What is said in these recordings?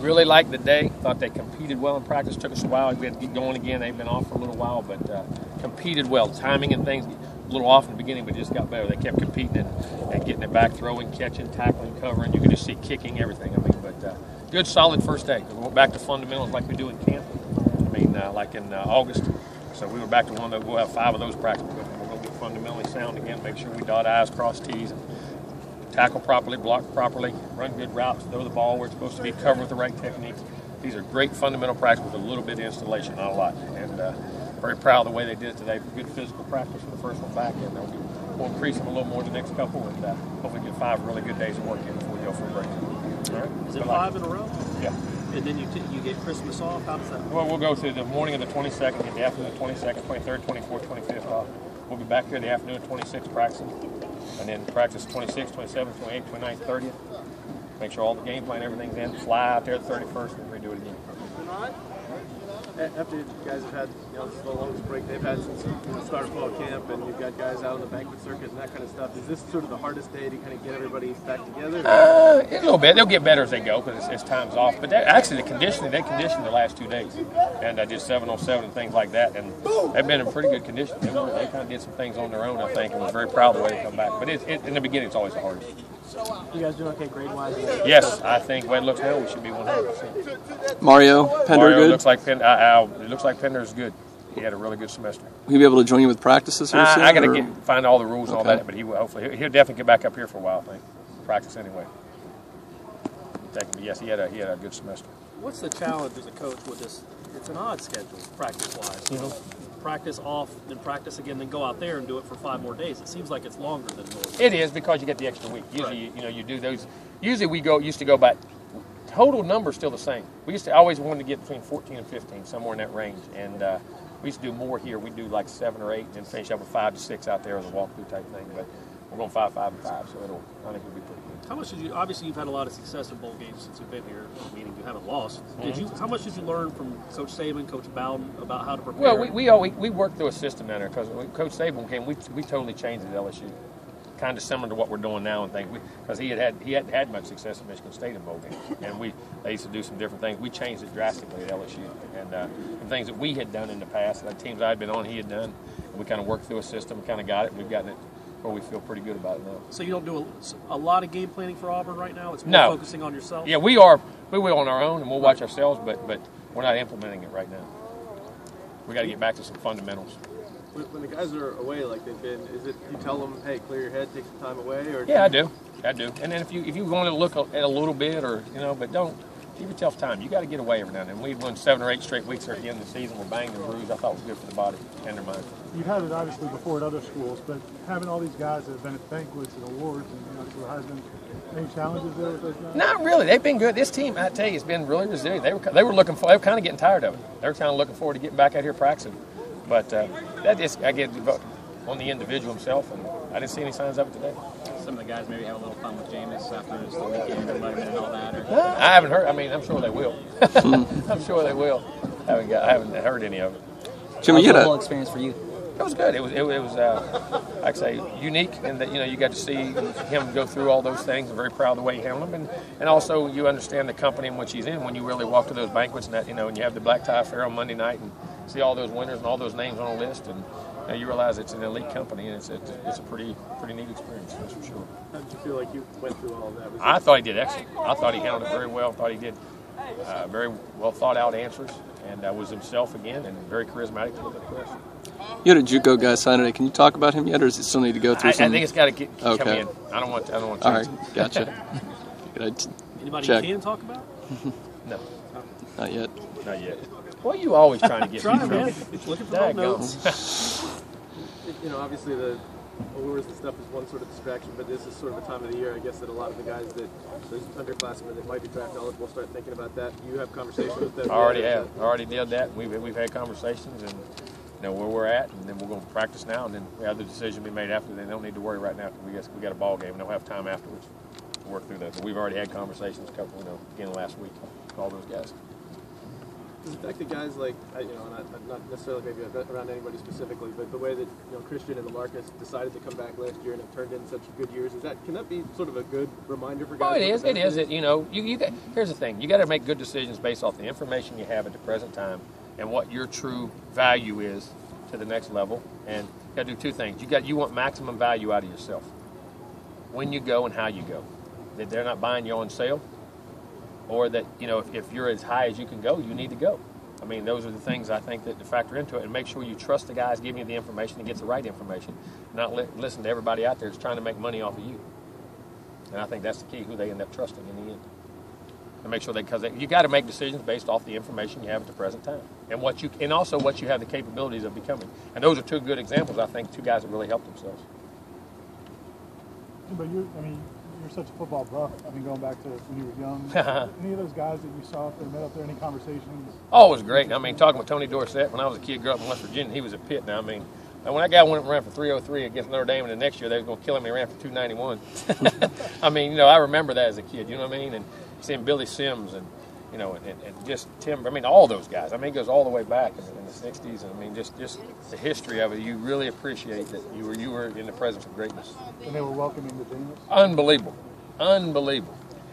Really liked the day. Thought they competed well in practice. Took us a while. We had to get going again. They've been off for a little while, but competed well. Timing and things a little off in the beginning, but just got better. They kept competing and getting it back, throwing, catching, tackling, covering. You could just see kicking, everything. I mean, but good, solid first day. We went back to fundamentals like we do in camp. I mean, like in August. So we were back to one of we'll have 5 of those practices. We're going to get fundamentally sound again. Make sure we dot I's, cross T's, and tackle properly, block properly, run good routes, throw the ball where it's supposed to be, cover with the right techniques. These are great fundamental practice with a little bit of installation, not a lot. And very proud of the way they did it today. Good physical practice for the first one back, and we'll increase them a little more the next couple, and hopefully get 5 really good days of work in before we go for a break. All right? Is it 5 in a row? Yeah. And then you get Christmas off? How does that work? Well, we'll go through the morning of the 22nd, get the afternoon of the 22nd, 23rd, 24th, 25th off. We'll be back here the afternoon of 26th practicing. And then practice 26th, 27th, 28th, 29th, 30th. Make sure all the game plan, everything's in. Fly out there the 31st and redo it again. After you guys have had, this is the longest break they've had since the start of fall camp, and you've got guys out on the banquet circuit and that kind of stuff, is this sort of the hardest day to kind of get everybody back together? A little bit. They'll get better as they go because it's time's off. But actually, the conditioning, they conditioned the last 2 days. And I did 707 and things like that. And they've been in pretty good condition. They kind of did some things on their own, I think, and was very proud of the way they come back. But in the beginning, it's always the hardest. You guys doing okay grade-wise? Yes, I think the way it looks now, we should be 100%. Mario Pender good? Looks like it looks like Pender's good. He had a really good semester. Will he be able to join you with practices here soon? I got to find all the rules and all that, but he will hopefully he'll definitely get back up here for a while. I think practice anyway. Yes, he had a good semester. What's the challenge as a coach with this? It's an odd schedule, practice-wise. You know, practice off, then practice again, then go out there and do it for 5 more days. It seems like it's longer than normal. It is because you get the extra week. Usually, you do those. Usually, we used to go by. Total number's still the same. We used to always wanted to get between 14 and 15, somewhere in that range. And we used to do more here. We do like 7 or 8, and then finish up with 5 to 6 out there as a walkthrough type thing. But we're going 5, 5, and 5, so I think it'll be pretty good. How much did you? Obviously, you've had a lot of success in bowl games since you've been here. Meaning you haven't lost. How much did you learn from Coach Saban, Coach Bowden about how to prepare? Well, we worked through a system down there because when Coach Saban came, we totally changed it at LSU. Kind of similar to what we're doing now and things, because he hadn't had much success at Michigan State in bowl games, and they used to do some different things. We changed it drastically at LSU, and some things that we had done in the past, the teams I'd been on, he had done, and we kind of worked through a system, kind of got it. We've gotten it where we feel pretty good about it now. So you don't do a lot of game planning for Auburn right now? It's more focusing on yourself? Yeah, we are. We will on our own, and we'll watch ourselves, but we're not implementing it right now. We got to get back to some fundamentals. When the guys are away like they've been, is it you tell them, hey, clear your head, take some time away? Or yeah, I do. And then if you want to look at a little bit, or but don't give yourself time. You got to get away every now and then. We've won 7 or 8 straight weeks at the end of the season. We're banged and bruised. I thought it was good for the body and their mind. You've had it obviously before at other schools, but having all these guys that have been at banquets and awards and for Heisman, any challenges there with those guys? Not really. They've been good. This team, I tell you, has been really resilient. They were looking for. They were kind of getting tired of it. They were kind of looking forward to getting back out here practicing. But that is, I get on the individual himself, and I didn't see any signs of it today. Some of the guys maybe have a little fun with Jameis after the weekend and all that. Or? I haven't heard. I mean, I'm sure they will. I'm sure they will. I haven't heard any of it. Jimmy, you had the whole experience for you? It was good. It was like I say, unique, and that you got to see him go through all those things. I'm very proud of the way he handled them, and also you understand the company in which he's in when you really walk to those banquets and that and you have the black tie affair on Monday night and see all those winners and all those names on a list, and you realize it's an elite company, and it's a pretty neat experience, that's for sure. How did you feel like you went through all of that? I thought he did excellent. I thought he handled it very well. I thought he did very well thought out answers, and was himself again, and very charismatic to the press. You had a JUCO guy sign today. Can you talk about him yet, or does it still need to go through something? I think it's got to come in. I don't want to. All right, gotcha. Anybody check. You can talk about? No. Not yet. Not yet. Well, you always trying to get Try, man. Looking for those notes. Obviously the awards and stuff is one sort of distraction, but this is sort of a time of the year, I guess, that a lot of the guys those underclassmen that might be draft eligible start thinking about that. You have conversations with them? I already have. I already did that. We've had conversations and know where we're at, and then we're going to practice now, and then we have the decision to be made after. They don't need to worry right now because we got a ball game. We don't have time afterwards to work through that. But we've already had conversations beginning last week with all those guys. Does the fact that guys like, not necessarily maybe around anybody specifically, but the way that Christian and LaMarcus decided to come back last year and have turned in such good years, can that be sort of a good reminder for guys? Oh, it is. It is. Here's the thing: you got to make good decisions based off the information you have at the present time and what your true value is to the next level. And you got to do two things: you want maximum value out of yourself when you go and how you go. That they're not buying you on sale. Or that, if you're as high as you can go, you need to go. I mean, those are the things I think that to factor into it. And make sure you trust the guys giving you the information and gets the right information. Not listen to everybody out there who's trying to make money off of you. And I think that's the key, who they end up trusting in the end. And make sure because you got to make decisions based off the information you have at the present time. And also what you have the capabilities of becoming. And those are two good examples, I think, two guys that really helped themselves. But you're such a football buff. I mean, going back to when you were young, any of those guys that you saw up there, met up there, any conversations? Oh, it was great. I mean, talking with Tony Dorsett when I was a kid, grew up in West Virginia, he was at Pitt. Now, I mean, when that guy went and ran for 303 against Notre Dame, and the next year they were going to kill him, he ran for 291. I mean, I remember that as a kid. You know what I mean? And seeing Billy Sims and and just Tim. I mean, all those guys. I mean, it goes all the way back in the '60s. And I mean, just the history of it. You really appreciate that you were in the presence of greatness. And they were welcoming the Jameis. Unbelievable.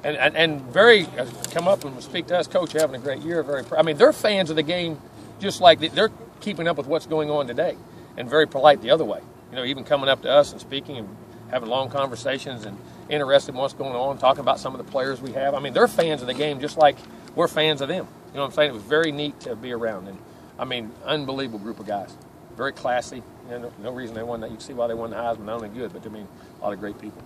And very come up and speak to us, Coach. Having a great year. They're fans of the game, just like they're keeping up with what's going on today, and very polite the other way. Even coming up to us and speaking and having long conversations and interested in what's going on, talking about some of the players we have. I mean, they're fans of the game just like we're fans of them. You know what I'm saying? It was very neat to be around. And, I mean, unbelievable group of guys. Very classy. No reason they won that. You can see why they won the Heisman. Not only good, but, a lot of great people.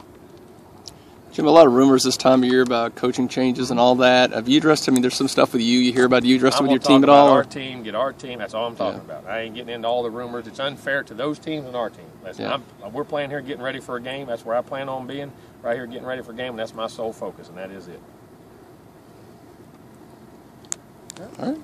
Jim, a lot of rumors this time of year about coaching changes and all that. Have you addressed, there's some stuff with you hear about you addressed with your team at all? Our team, get our team. That's all I'm talking about. I ain't getting into all the rumors. It's unfair to those teams and our team. We're playing here getting ready for a game. That's where I plan on being, right here getting ready for a game, and that's my sole focus, and that is it. All right.